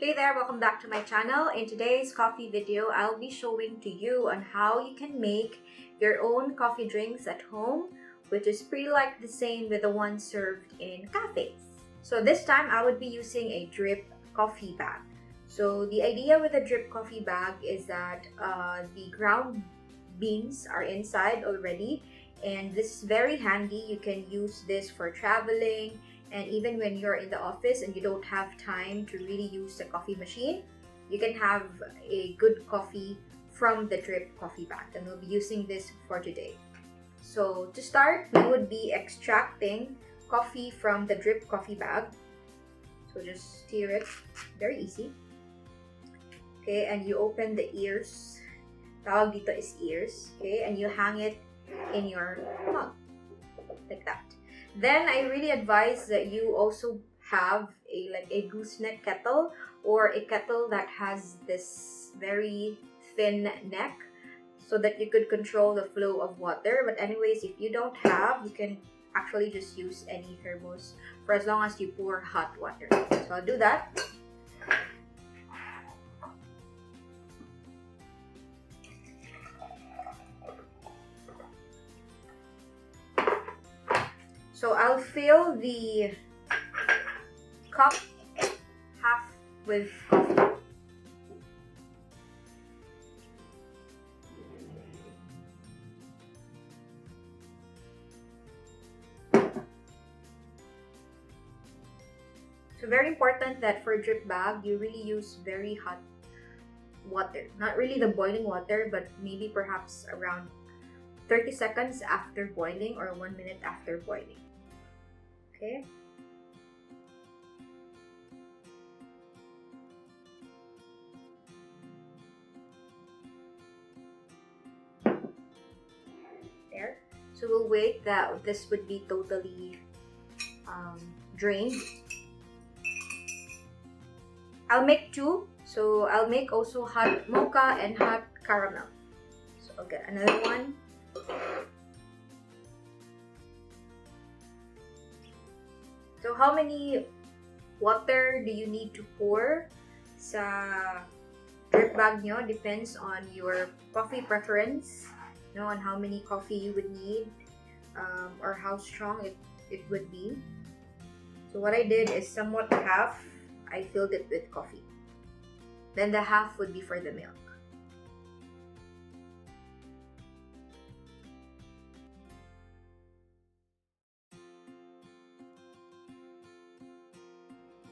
Hey there, welcome back to my channel. In today's coffee video, I'll be showing to you on how you can make your own coffee drinks at home, which is pretty like the same with the ones served in cafes. So this time I would be using a drip coffee bag. So the idea with a drip coffee bag is that the ground beans are inside already, and this is very handy. You can use this for traveling, and even when you're in the office and you don't have time to really use the coffee machine, you can have a good coffee from the drip coffee bag, and we'll be using this for today. So to start, we would be extracting coffee from the drip coffee bag. So just stir it, very easy. Okay, and you open the ears. Tawag dito is ears. Okay, and you hang it in your mug, like that. Then I really advise that you also have a gooseneck kettle, or a kettle that has this very thin neck so that you could control the flow of water. But anyways, if you don't have, you can actually just use any thermos for as long as you pour hot water. So I'll do that. So I'll fill the cup half with coffee. So very important that for a drip bag, you really use very hot water. Not really the boiling water, but maybe perhaps around 30 seconds after boiling or 1 minute after boiling. Okay. There. So we'll wait that this would be totally drained. I'll make two. So I'll make also hot mocha and hot caramel. So I'll get another one. So how many water do you need to pour sa drip bag nyo? Depends on your coffee preference, on how many coffee you would need, or how strong it would be. So what I did is somewhat half, I filled it with coffee. Then the half would be for the milk.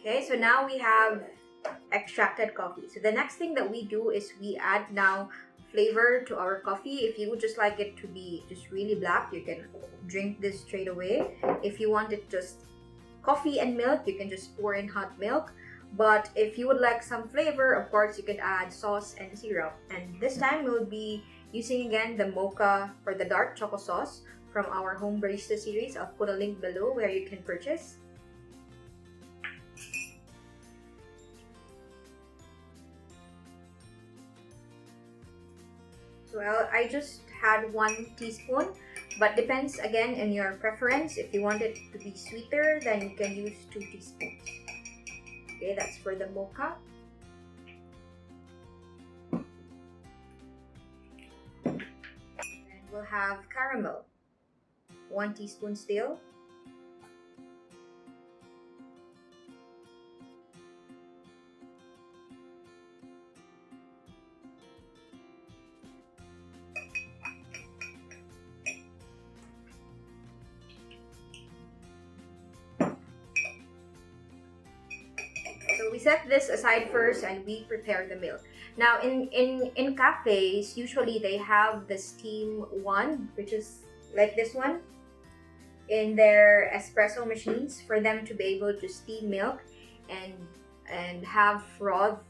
Okay, so now we have extracted coffee. So the next thing that we do is we add now flavor to our coffee. If you would just like it to be just really black, you can drink this straight away. If you want it just coffee and milk, you can just pour in hot milk. But if you would like some flavor, of course, you can add sauce and syrup. And this time we'll be using again the mocha or the dark choco sauce from our home barista series. I'll put a link below where you can purchase. So I just had 1 teaspoon, but depends again on your preference. If you want it to be sweeter, then you can use 2 teaspoons. Okay, that's for the mocha. And we'll have caramel, 1 teaspoon still. We set this aside first and we prepare the milk. Now in cafes, usually they have the steam one, which is like this one, in their espresso machines for them to be able to steam milk and have froth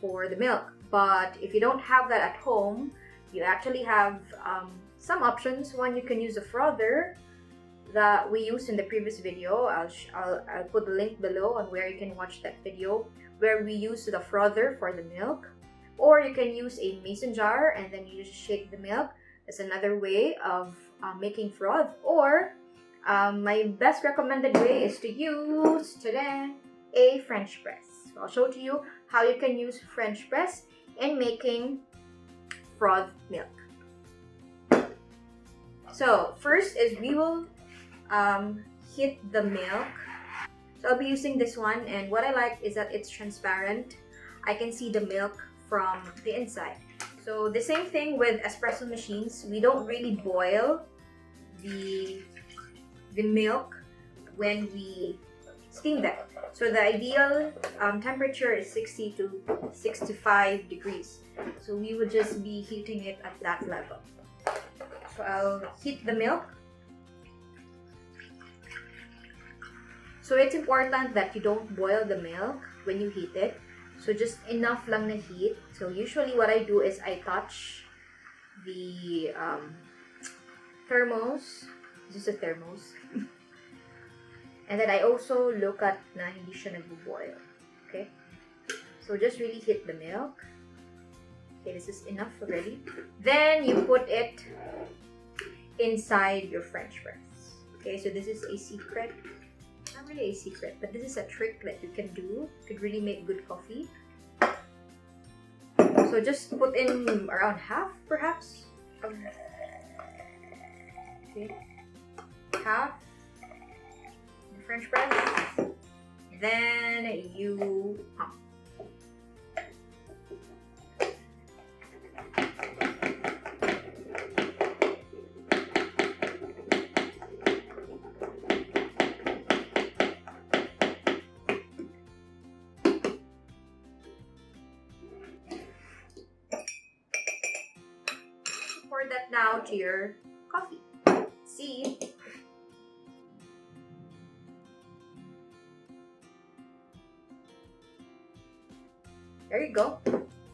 for the milk. But if you don't have that at home, you actually have some options. One, you can use a frother that we used in the previous video. I'll put the link below on where you can watch that video where we use the frother for the milk. Or you can use a mason jar and then you just shake the milk. That's another way of making froth. Or my best recommended way is to use a French press. So I'll show to you how you can use French press in making frothed milk. So first is we will heat the milk. So I'll be using this one, and what I like is that it's transparent. I can see the milk from the inside. So the same thing with espresso machines. We don't really boil the milk when we steam them. So the ideal temperature is 60 to 65 degrees. So we would just be heating it at that level. So I'll heat the milk. So it's important that you don't boil the milk when you heat it. So just enough lang na heat. So usually what I do is I touch the thermos. This is a thermos. And then I also look at na hindi siya nagbo-boil. Okay? So just really heat the milk. Okay, this is enough already. Then you put it inside your French press. Okay, so this is a secret. Not really a secret, but this is a trick that you can do. You could really make good coffee. So just put in around half, perhaps. Okay, half the French press. Then you pump. Pour that now to your coffee. See? There you go.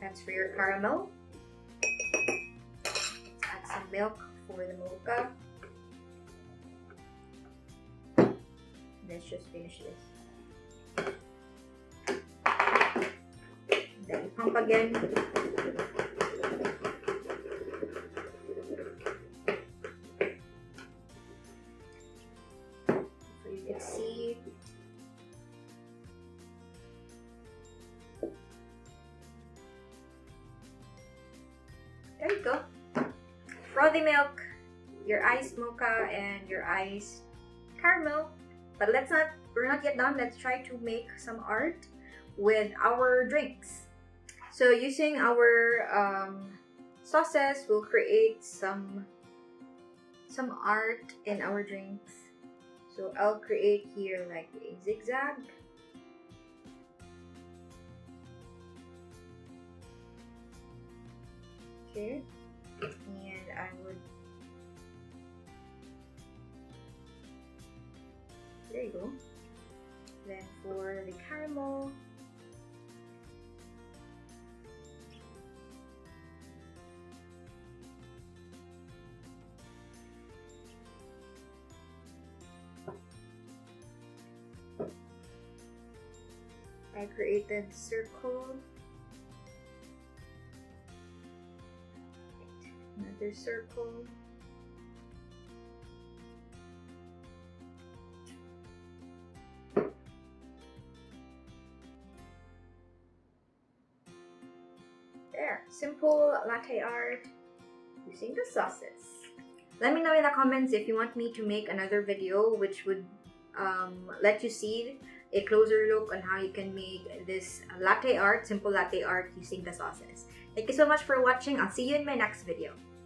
That's for your caramel. Let's add some milk for the mocha. Let's just finish this. Then you pump again. Let's see. There you go. Frothy milk, your iced mocha, and your iced caramel. But we're not yet done. Let's try to make some art with our drinks. So using our sauces, we'll create some art in our drinks. So I'll create here like a zigzag. Okay, and I would, there you go. Then for the caramel, I created circle, another circle, there, simple latte art using the sauces. Let me know in the comments if you want me to make another video which would let you see a closer look on how you can make this latte art, simple latte art using the sauces. Thank you so much for watching. I'll see you in my next video.